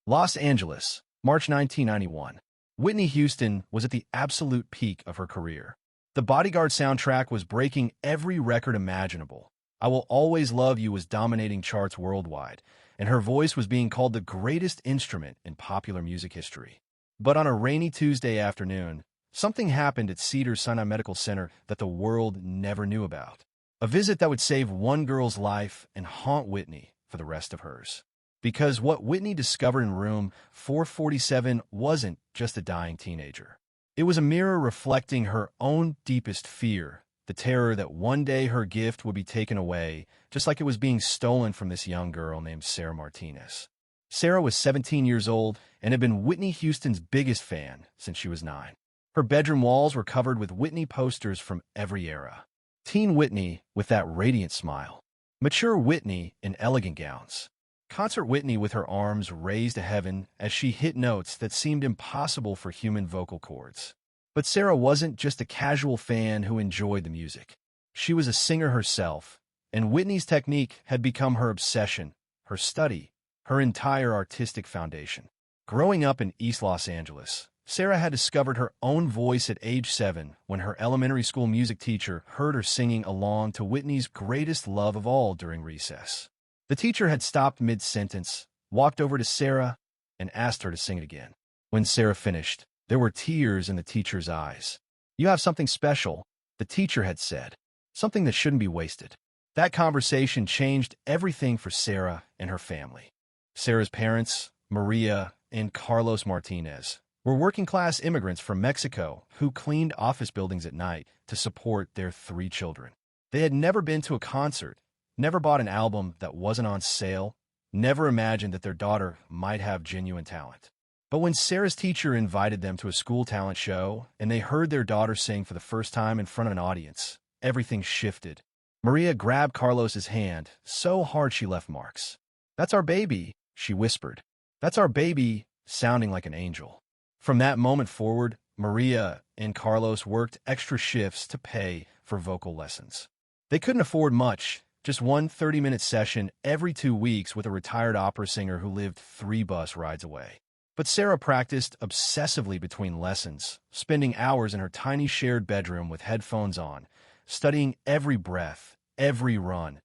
Los Angeles, March 1991. Whitney Houston was at the absolute peak of her career. The Bodyguard soundtrack was breaking every record imaginable. I Will Always Love You was dominating charts worldwide, and her voice was being called the greatest instrument in popular music history. But on a rainy Tuesday afternoon, something happened at Cedars-Sinai Medical Center that the world never knew about. A visit that would save one girl's life and haunt Whitney for the rest of hers. Because what Whitney discovered in room 447 wasn't just a dying teenager. It was a mirror reflecting her own deepest fear, the terror that one day her gift would be taken away, just like it was being stolen from this young girl named Sarah Martinez. Sarah was 17 years old and had been Whitney Houston's biggest fan since she was 9. Her bedroom walls were covered with Whitney posters from every era. Teen Whitney with that radiant smile. Mature Whitney in elegant gowns. Concert Whitney with her arms raised to heaven as she hit notes that seemed impossible for human vocal cords. But Sarah wasn't just a casual fan who enjoyed the music. She was a singer herself, and Whitney's technique had become her obsession, her study, her entire artistic foundation. Growing up in East Los Angeles, Sarah had discovered her own voice at age 7 when her elementary school music teacher heard her singing along to Whitney's greatest love of all during recess. The teacher had stopped mid-sentence, walked over to Sarah, and asked her to sing it again. When Sarah finished, there were tears in the teacher's eyes. "You have something special," the teacher had said, "something that shouldn't be wasted." That conversation changed everything for Sarah and her family. Sarah's parents, Maria and Carlos Martinez, were working-class immigrants from Mexico who cleaned office buildings at night to support their 3 children. They had never been to a concert, never bought an album that wasn't on sale, never imagined that their daughter might have genuine talent. But when Sarah's teacher invited them to a school talent show and they heard their daughter sing for the first time in front of an audience, everything shifted. Maria grabbed Carlos's hand so hard she left marks. "That's our baby," she whispered. "That's our baby," sounding like an angel. From that moment forward, Maria and Carlos worked extra shifts to pay for vocal lessons. They couldn't afford much, just one 30-minute session every 2 weeks with a retired opera singer who lived 3 bus rides away. But Sarah practiced obsessively between lessons, spending hours in her tiny shared bedroom with headphones on, studying every breath, every run,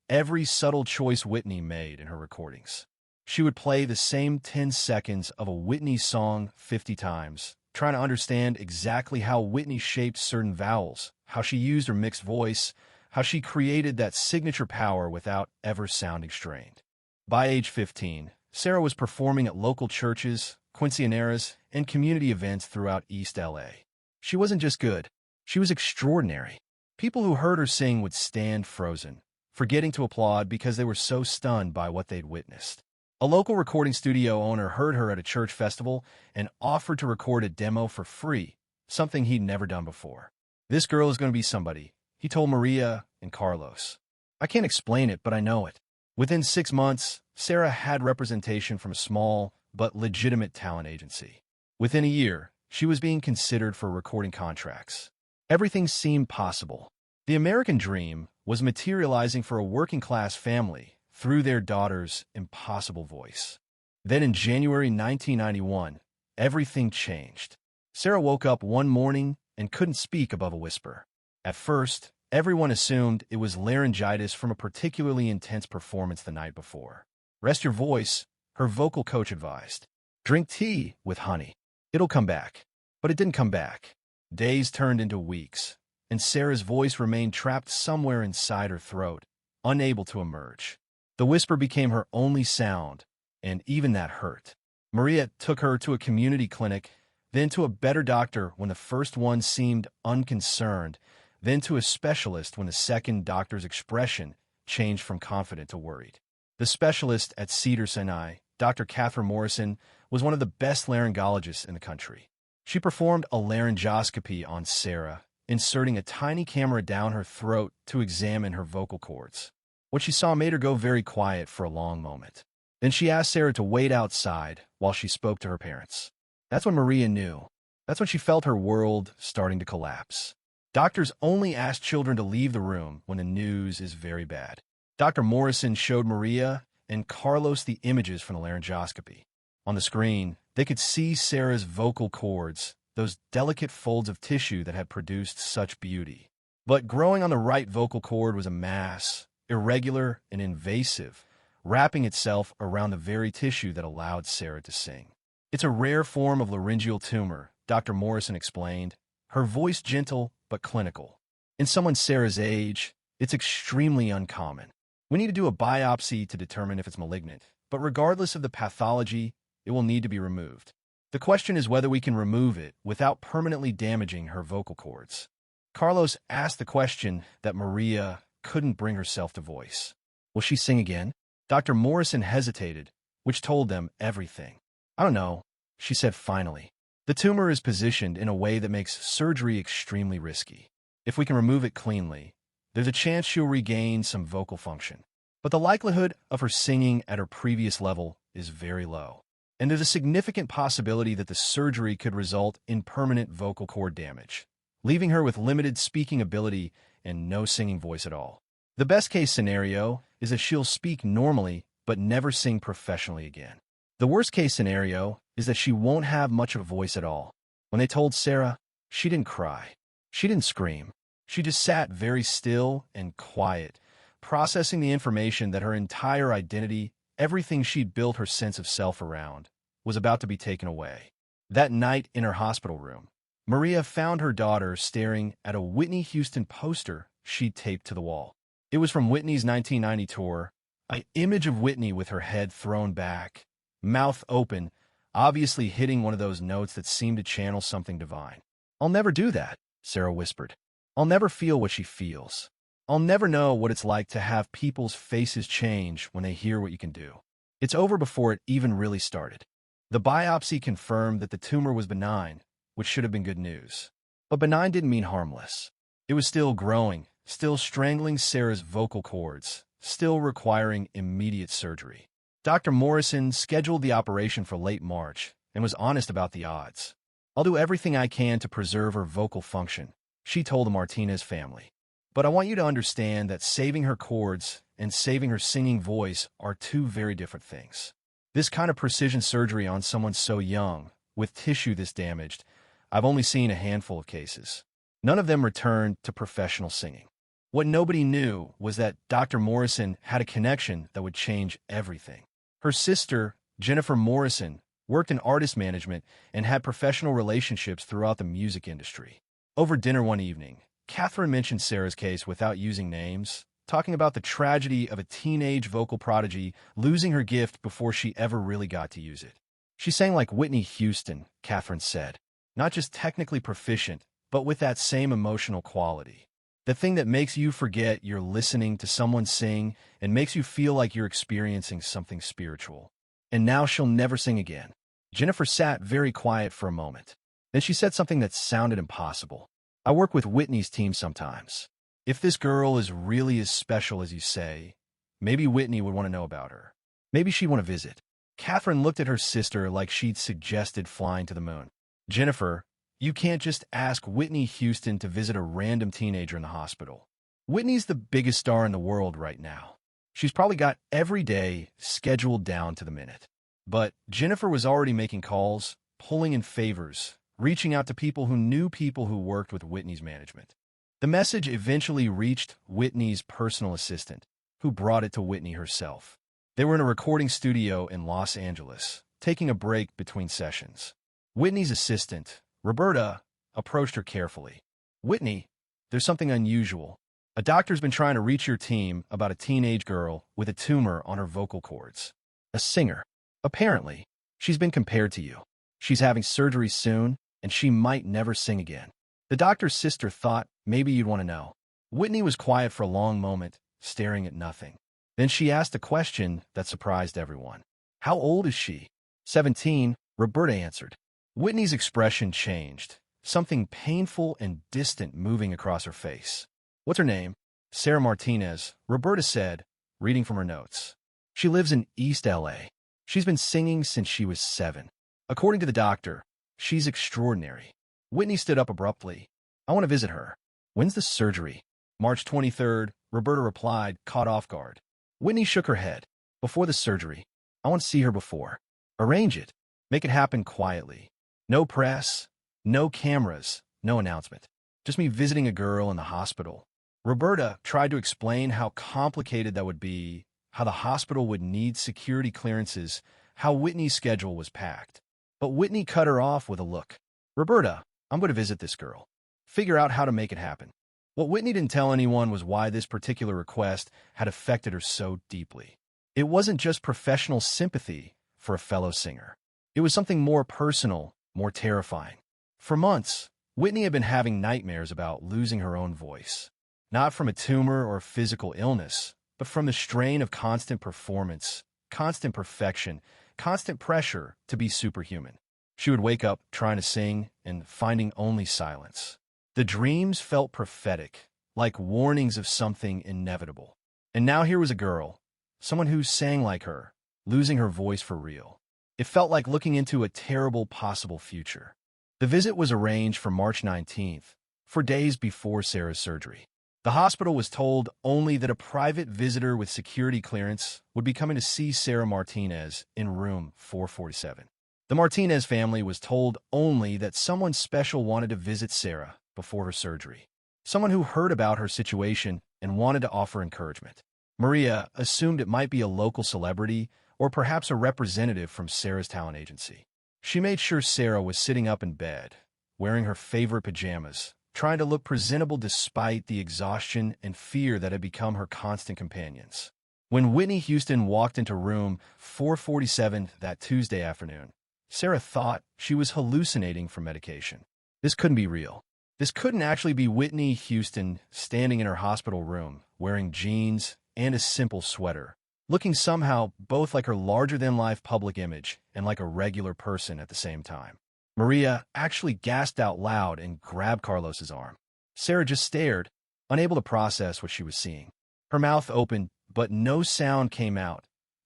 every subtle choice Whitney made in her recordings. She would play the same 10 seconds of a Whitney song 50 times, trying to understand exactly how Whitney shaped certain vowels, how she used her mixed voice, how she created that signature power without ever sounding strained. By age 15, Sarah was performing at local churches, quinceañeras, and community events throughout East LA. She wasn't just good, she was extraordinary. People who heard her sing would stand frozen, forgetting to applaud because they were so stunned by what they'd witnessed. A local recording studio owner heard her at a church festival and offered to record a demo for free, something he'd never done before. "This girl is going to be somebody," he told Maria and Carlos. "I can't explain it, but I know it." Within 6 months, Sarah had representation from a small but legitimate talent agency. Within a year, she was being considered for recording contracts. Everything seemed possible. The American dream was materializing for a working-class family through their daughter's impossible voice. Then in January 1991, everything changed. Sarah woke up one morning and couldn't speak above a whisper. At first, everyone assumed it was laryngitis from a particularly intense performance the night before. "Rest your voice," her vocal coach advised. "Drink tea with honey. It'll come back." But it didn't come back. Days turned into weeks, and Sarah's voice remained trapped somewhere inside her throat, unable to emerge. The whisper became her only sound, and even that hurt. Maria took her to a community clinic, then to a better doctor when the first one seemed unconcerned, then to a specialist when the second doctor's expression changed from confident to worried. The specialist at Cedars-Sinai, Dr. Catherine Morrison, was one of the best laryngologists in the country. She performed a laryngoscopy on Sarah, inserting a tiny camera down her throat to examine her vocal cords. What she saw made her go very quiet for a long moment. Then she asked Sarah to wait outside while she spoke to her parents. That's when Maria knew. That's when she felt her world starting to collapse. Doctors only ask children to leave the room when the news is very bad. Dr. Morrison showed Maria and Carlos the images from the laryngoscopy. On the screen, they could see Sarah's vocal cords, those delicate folds of tissue that had produced such beauty. But growing on the right vocal cord was a mass, irregular and invasive, wrapping itself around the very tissue that allowed Sarah to sing. It's a rare form of laryngeal tumor, Dr. Morrison explained, her voice gentle but clinical. In someone Sarah's age, it's extremely uncommon. We need to do a biopsy to determine if it's malignant, but regardless of the pathology, it will need to be removed. The question is whether we can remove it without permanently damaging her vocal cords. Carlos asked the question that Maria couldn't bring herself to voice. Will she sing again? Dr. Morrison hesitated, which told them everything. I don't know, she said finally. The tumor is positioned in a way that makes surgery extremely risky. If we can remove it cleanly, there's a chance she'll regain some vocal function. But the likelihood of her singing at her previous level is very low. And there's a significant possibility that the surgery could result in permanent vocal cord damage, leaving her with limited speaking ability and no singing voice at all. The best-case scenario is that she'll speak normally but never sing professionally again. The worst-case scenario is that she won't have much of a voice at all. When they told Sarah, she didn't cry. She didn't scream. She just sat very still and quiet, processing the information that her entire identity, everything she'd built her sense of self around, was about to be taken away. That night in her hospital room, Maria found her daughter staring at a Whitney Houston poster she'd taped to the wall. It was from Whitney's 1990 tour, an image of Whitney with her head thrown back, mouth open, obviously hitting one of those notes that seemed to channel something divine. "I'll never do that," Sarah whispered. "I'll never feel what she feels. I'll never know what it's like to have people's faces change when they hear what you can do." It's over before it even really started. The biopsy confirmed that the tumor was benign, which should have been good news. But benign didn't mean harmless. It was still growing, still strangling Sarah's vocal cords, still requiring immediate surgery. Dr. Morrison scheduled the operation for late March and was honest about the odds. "I'll do everything I can to preserve her vocal function," she told the Martinez family. "But I want you to understand that saving her cords and saving her singing voice are two very different things. This kind of precision surgery on someone so young, with tissue this damaged, I've only seen a handful of cases. None of them returned to professional singing." What nobody knew was that Dr. Morrison had a connection that would change everything. Her sister, Jennifer Morrison, worked in artist management and had professional relationships throughout the music industry. Over dinner one evening, Catherine mentioned Sarah's case without using names, talking about the tragedy of a teenage vocal prodigy losing her gift before she ever really got to use it. "She sang like Whitney Houston," Catherine said. "Not just technically proficient, but with that same emotional quality. The thing that makes you forget you're listening to someone sing and makes you feel like you're experiencing something spiritual. And now she'll never sing again." Jennifer sat very quiet for a moment. Then she said something that sounded impossible. "I work with Whitney's team sometimes. If this girl is really as special as you say, maybe Whitney would want to know about her. Maybe she'd want to visit." Catherine looked at her sister like she'd suggested flying to the moon. "Jennifer, you can't just ask Whitney Houston to visit a random teenager in the hospital. Whitney's the biggest star in the world right now. She's probably got every day scheduled down to the minute." But Jennifer was already making calls, pulling in favors, reaching out to people who worked with Whitney's management. The message eventually reached Whitney's personal assistant, who brought it to Whitney herself. They were in a recording studio in Los Angeles, taking a break between sessions. Whitney's assistant, Roberta, approached her carefully. "Whitney, there's something unusual. A doctor's been trying to reach your team about a teenage girl with a tumor on her vocal cords. A singer. Apparently, she's been compared to you. She's having surgery soon, and she might never sing again. The doctor's sister thought maybe you'd want to know." Whitney was quiet for a long moment, staring at nothing. Then she asked a question that surprised everyone. "How old is she?" 17, Roberta answered. Whitney's expression changed, something painful and distant moving across her face. "What's her name?" "Sarah Martinez," Roberta said, reading from her notes. "She lives in East LA. She's been singing since she was 7. According to the doctor, she's extraordinary." Whitney stood up abruptly. "I want to visit her." "When's the surgery?" "March 23rd, Roberta replied, caught off guard. Whitney shook her head. "Before the surgery. I want to see her before." Arrange it. Make it happen quietly. No press, no cameras, no announcement. Just me visiting a girl in the hospital. Roberta tried to explain how complicated that would be, how the hospital would need security clearances, how Whitney's schedule was packed. But Whitney cut her off with a look. Roberta, I'm going to visit this girl. Figure out how to make it happen. What Whitney didn't tell anyone was why this particular request had affected her so deeply. It wasn't just professional sympathy for a fellow singer. It was something more personal, more terrifying. For months, Whitney had been having nightmares about losing her own voice. Not from a tumor or physical illness, but from the strain of constant performance, constant perfection, constant pressure to be superhuman. She would wake up trying to sing and finding only silence. The dreams felt prophetic, like warnings of something inevitable. And now here was a girl, someone who sang like her, losing her voice for real. It felt like looking into a terrible possible future. The visit was arranged for March 19th, 4 days before Sarah's surgery. The hospital was told only that a private visitor with security clearance would be coming to see Sarah Martinez in room 447. The Martinez family was told only that someone special wanted to visit Sarah before her surgery. Someone who heard about her situation and wanted to offer encouragement. Maria assumed it might be a local celebrity or perhaps a representative from Sarah's talent agency. She made sure Sarah was sitting up in bed, wearing her favorite pajamas, trying to look presentable despite the exhaustion and fear that had become her constant companions. When Whitney Houston walked into room 447 that Tuesday afternoon, Sarah thought she was hallucinating from medication. This couldn't be real. This couldn't actually be Whitney Houston standing in her hospital room, wearing jeans and a simple sweater, looking somehow both like her larger-than-life public image and like a regular person at the same time. Maria actually gasped out loud and grabbed Carlos's arm. Sarah just stared, unable to process what she was seeing. Her mouth opened, but no sound came out,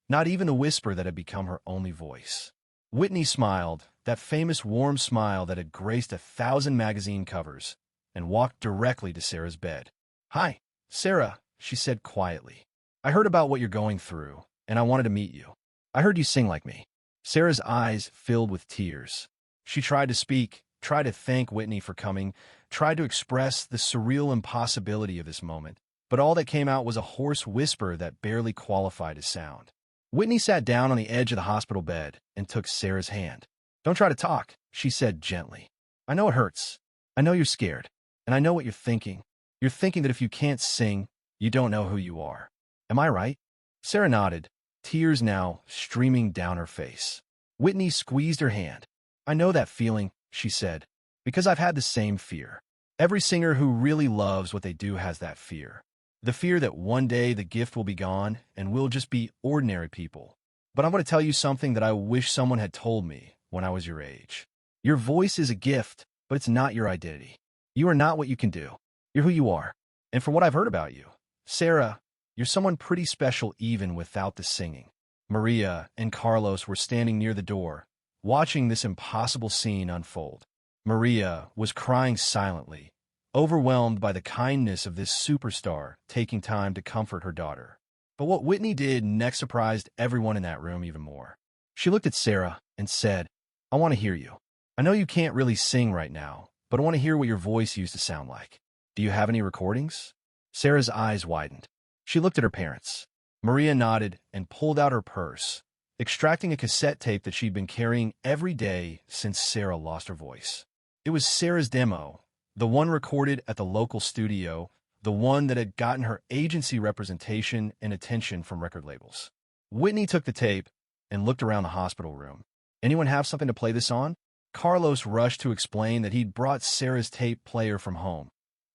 not even the whisper that had become her only voice. Whitney smiled, that famous warm smile that had graced 1,000 magazine covers, and walked directly to Sarah's bed. "Hi, Sarah," she said quietly. "I heard about what you're going through, and I wanted to meet you. I heard you sing like me." Sarah's eyes filled with tears. She tried to speak, tried to thank Whitney for coming, tried to express the surreal impossibility of this moment, but all that came out was a hoarse whisper that barely qualified as sound. Whitney sat down on the edge of the hospital bed and took Sarah's hand. "Don't try to talk," she said gently. "I know it hurts. I know you're scared. And I know what you're thinking. You're thinking that if you can't sing, you don't know who you are. Am I right?" Sarah nodded, tears now streaming down her face. Whitney squeezed her hand. "I know that feeling," she said, "because I've had the same fear. Every singer who really loves what they do has that fear. The fear that one day the gift will be gone and we'll just be ordinary people. But I'm going to tell you something that I wish someone had told me when I was your age. Your voice is a gift, but it's not your identity. You are not what you can do. You're who you are. And from what I've heard about you, Sarah, you're someone pretty special even without the singing." Maria and Carlos were standing near the door, watching this impossible scene unfold. Maria was crying silently, overwhelmed by the kindness of this superstar taking time to comfort her daughter. But what Whitney did next surprised everyone in that room even more. She looked at Sarah and said, "I want to hear you. I know you can't really sing right now, but I want to hear what your voice used to sound like. Do you have any recordings?" Sarah's eyes widened. She looked at her parents. Maria nodded and pulled out her purse, extracting a cassette tape that she'd been carrying every day since Sarah lost her voice. It was Sarah's demo, the one recorded at the local studio, the one that had gotten her agency representation and attention from record labels. Whitney took the tape and looked around the hospital room. "Anyone have something to play this on?" Carlos rushed to explain that he'd brought Sarah's tape player from home,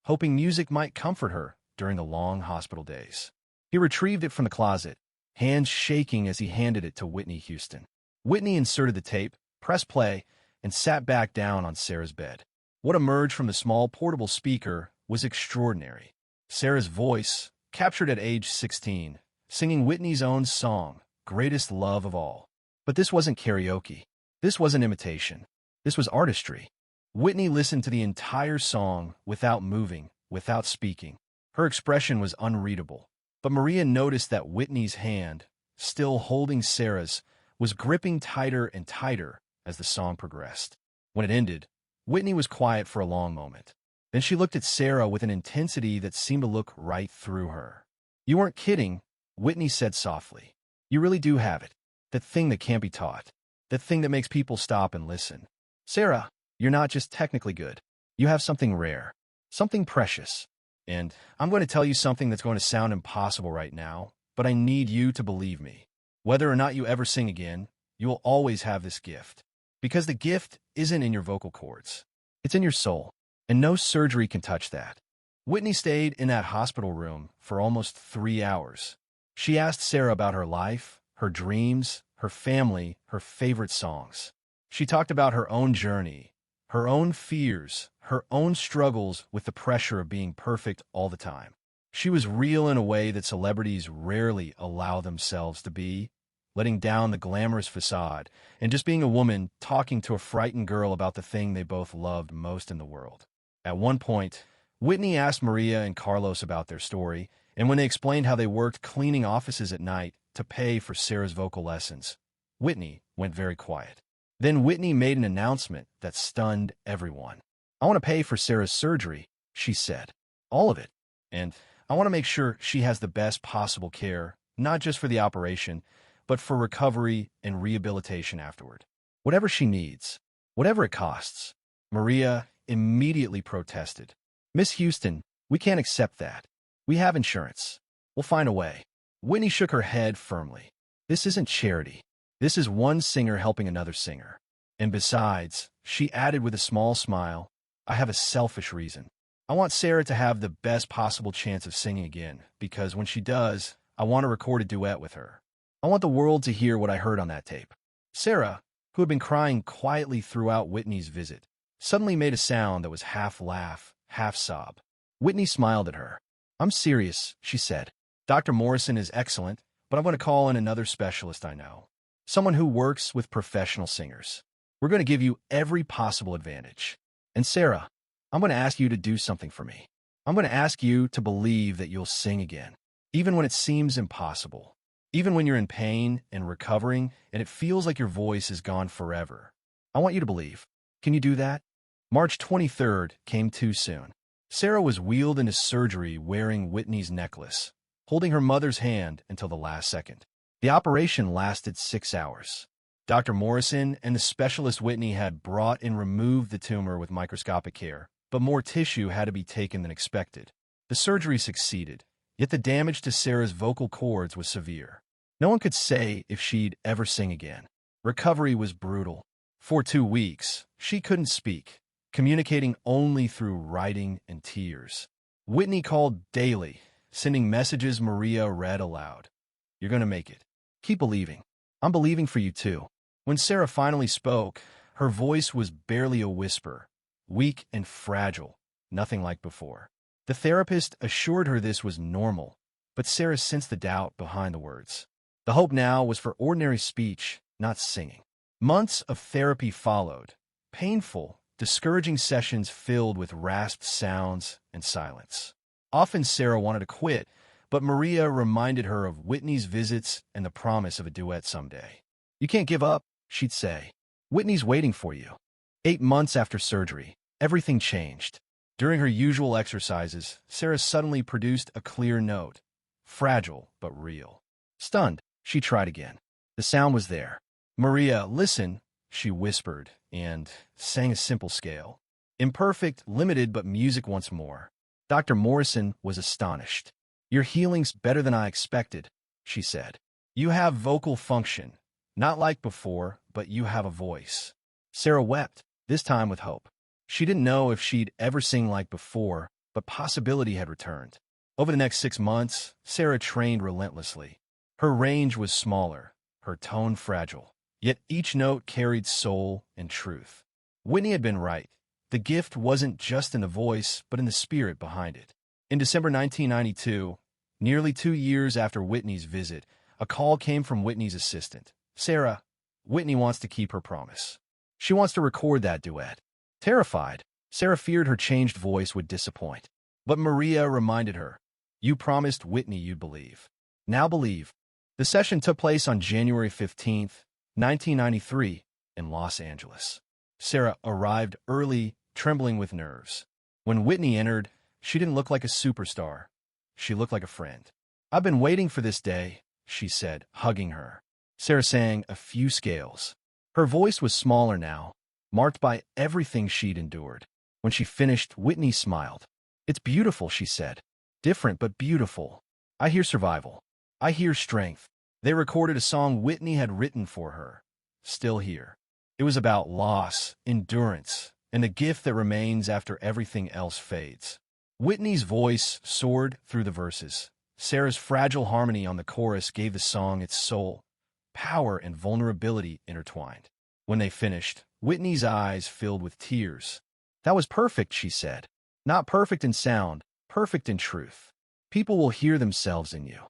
hoping music might comfort her during the long hospital days. He retrieved it from the closet, hands shaking as he handed it to Whitney Houston. Whitney inserted the tape, pressed play, and sat back down on Sarah's bed. What emerged from the small portable speaker was extraordinary. Sarah's voice, captured at age 16, singing Whitney's own song, Greatest Love of All. But this wasn't karaoke. This wasn't imitation. This was artistry. Whitney listened to the entire song without moving, without speaking. Her expression was unreadable. But Maria noticed that Whitney's hand, still holding Sarah's, was gripping tighter and tighter as the song progressed. When it ended, Whitney was quiet for a long moment. Then she looked at Sarah with an intensity that seemed to look right through her. "You weren't kidding," Whitney said softly. "You really do have it. That thing that can't be taught. That thing that makes people stop and listen. Sarah, you're not just technically good. You have something rare. Something precious. And I'm going to tell you something that's going to sound impossible right now, but I need you to believe me. Whether or not you ever sing again, you will always have this gift. Because the gift isn't in your vocal cords. It's in your soul. And no surgery can touch that." Whitney stayed in that hospital room for almost 3 hours. She asked Sarah about her life, her dreams, her family, her favorite songs. She talked about her own journey, her own fears, her own struggles with the pressure of being perfect all the time. She was real in a way that celebrities rarely allow themselves to be, letting down the glamorous facade and just being a woman talking to a frightened girl about the thing they both loved most in the world. At one point, Whitney asked Maria and Carlos about their story, and when they explained how they worked cleaning offices at night to pay for Sarah's vocal lessons, Whitney went very quiet. Then Whitney made an announcement that stunned everyone. "I want to pay for Sarah's surgery," she said. "All of it. And I want to make sure she has the best possible care, not just for the operation, but for recovery and rehabilitation afterward. Whatever she needs, whatever it costs." Maria immediately protested. "Miss Houston, we can't accept that. We have insurance. We'll find a way." Whitney shook her head firmly. "This isn't charity. This is one singer helping another singer. And besides," she added with a small smile, "I have a selfish reason. I want Sarah to have the best possible chance of singing again, because when she does, I want to record a duet with her. I want the world to hear what I heard on that tape." Sarah, who had been crying quietly throughout Whitney's visit, suddenly made a sound that was half laugh, half sob. Whitney smiled at her. "I'm serious," she said. "Dr. Morrison is excellent, but I'm going to call in another specialist I know. Someone who works with professional singers. We're going to give you every possible advantage. And Sarah, I'm going to ask you to do something for me. I'm going to ask you to believe that you'll sing again, even when it seems impossible, even when you're in pain and recovering and it feels like your voice is gone forever. I want you to believe. Can you do that?" March 23rd came too soon. Sarah was wheeled into surgery wearing Whitney's necklace, holding her mother's hand until the last second. The operation lasted 6 hours. Dr. Morrison and the specialist Whitney had brought and removed the tumor with microscopic care, but more tissue had to be taken than expected. The surgery succeeded, yet the damage to Sarah's vocal cords was severe. No one could say if she'd ever sing again. Recovery was brutal. For 2 weeks, she couldn't speak, communicating only through writing and tears. Whitney called daily, sending messages Maria read aloud. "You're going to make it. Keep believing. I'm believing for you too." When Sarah finally spoke, her voice was barely a whisper, weak and fragile, nothing like before. The therapist assured her this was normal, but Sarah sensed the doubt behind the words. The hope now was for ordinary speech, not singing. Months of therapy followed, painful, discouraging sessions filled with rasped sounds and silence. Often Sarah wanted to quit, but Maria reminded her of Whitney's visits and the promise of a duet someday. "You can't give up," she'd say. "Whitney's waiting for you." 8 months after surgery, everything changed. During her usual exercises, Sarah suddenly produced a clear note, fragile but real. Stunned, she tried again. The sound was there. "Maria, listen," she whispered, and sang a simple scale. Imperfect, limited, but music once more. Dr. Morrison was astonished. "Your healing's better than I expected," she said. "You have vocal function. Not like before, but you have a voice." Sarah wept, this time with hope. She didn't know if she'd ever sing like before, but possibility had returned. Over the next 6 months, Sarah trained relentlessly. Her range was smaller, her tone fragile, yet each note carried soul and truth. Whitney had been right. The gift wasn't just in the voice, but in the spirit behind it. In December 1992, nearly 2 years after Whitney's visit, a call came from Whitney's assistant. "Sarah, Whitney wants to keep her promise. She wants to record that duet." Terrified, Sarah feared her changed voice would disappoint. But Maria reminded her, "You promised Whitney you'd believe. Now believe." The session took place on January 15th, 1993, in Los Angeles. Sarah arrived early, trembling with nerves. When Whitney entered, she didn't look like a superstar. She looked like a friend. "I've been waiting for this day," she said, hugging her. Sarah sang a few scales. Her voice was smaller now, marked by everything she'd endured. When she finished, Whitney smiled. "It's beautiful," she said. "Different, but beautiful. I hear survival. I hear strength." They recorded a song Whitney had written for her, "Still Here." It was about loss, endurance, and the gift that remains after everything else fades. Whitney's voice soared through the verses. Sarah's fragile harmony on the chorus gave the song its soul, power and vulnerability intertwined. When they finished, Whitney's eyes filled with tears. "That was perfect," she said. "Not perfect in sound, perfect in truth. People will hear themselves in you."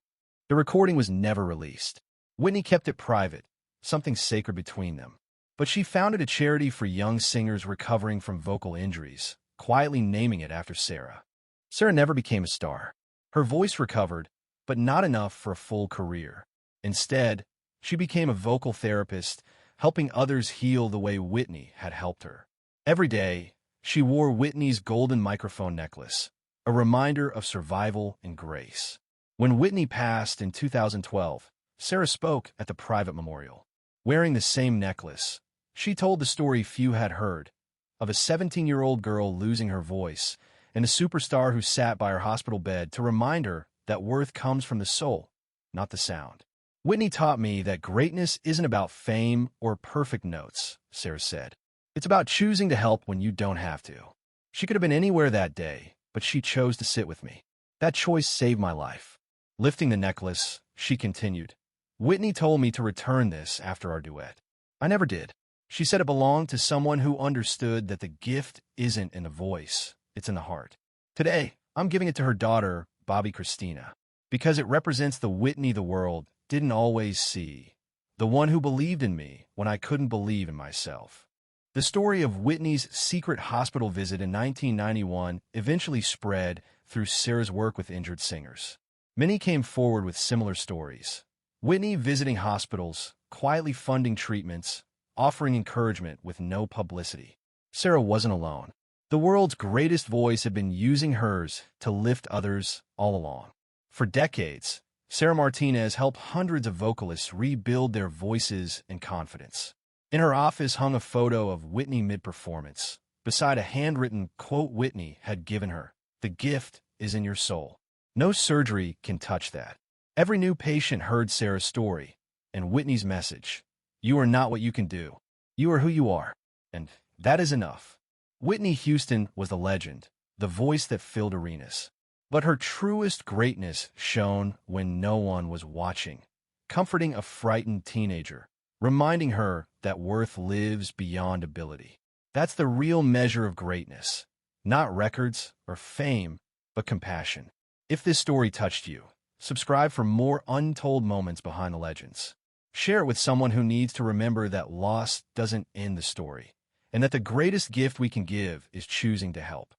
The recording was never released. Whitney kept it private, something sacred between them. But she founded a charity for young singers recovering from vocal injuries, quietly naming it after Sarah. Sarah never became a star. Her voice recovered, but not enough for a full career. Instead, she became a vocal therapist, helping others heal the way Whitney had helped her. Every day, she wore Whitney's golden microphone necklace, a reminder of survival and grace. When Whitney passed in 2012, Sarah spoke at the private memorial. Wearing the same necklace, she told the story few had heard, of a 17-year-old girl losing her voice and a superstar who sat by her hospital bed to remind her that worth comes from the soul, not the sound. "Whitney taught me that greatness isn't about fame or perfect notes," Sarah said. "It's about choosing to help when you don't have to." She could have been anywhere that day, but she chose to sit with me. That choice saved my life. Lifting the necklace, she continued, "Whitney told me to return this after our duet. I never did. She said it belonged to someone who understood that the gift isn't in the voice, it's in the heart. Today, I'm giving it to her daughter, Bobby Christina, because it represents the Whitney the world didn't always see, the one who believed in me when I couldn't believe in myself." The story of Whitney's secret hospital visit in 1991 eventually spread through Sarah's work with injured singers. Many came forward with similar stories. Whitney visiting hospitals, quietly funding treatments, offering encouragement with no publicity. Sarah wasn't alone. The world's greatest voice had been using hers to lift others all along. For decades, Sarah Martinez helped hundreds of vocalists rebuild their voices and confidence. In her office hung a photo of Whitney mid-performance, beside a handwritten quote Whitney had given her, "The gift is in your soul. No surgery can touch that." Every new patient heard Sarah's story and Whitney's message. "You are not what you can do. You are who you are. And that is enough." Whitney Houston was the legend, the voice that filled arenas. But her truest greatness shone when no one was watching, comforting a frightened teenager, reminding her that worth lives beyond ability. That's the real measure of greatness, not records or fame, but compassion. If this story touched you, subscribe for more untold moments behind the legends. Share it with someone who needs to remember that loss doesn't end the story, and that the greatest gift we can give is choosing to help.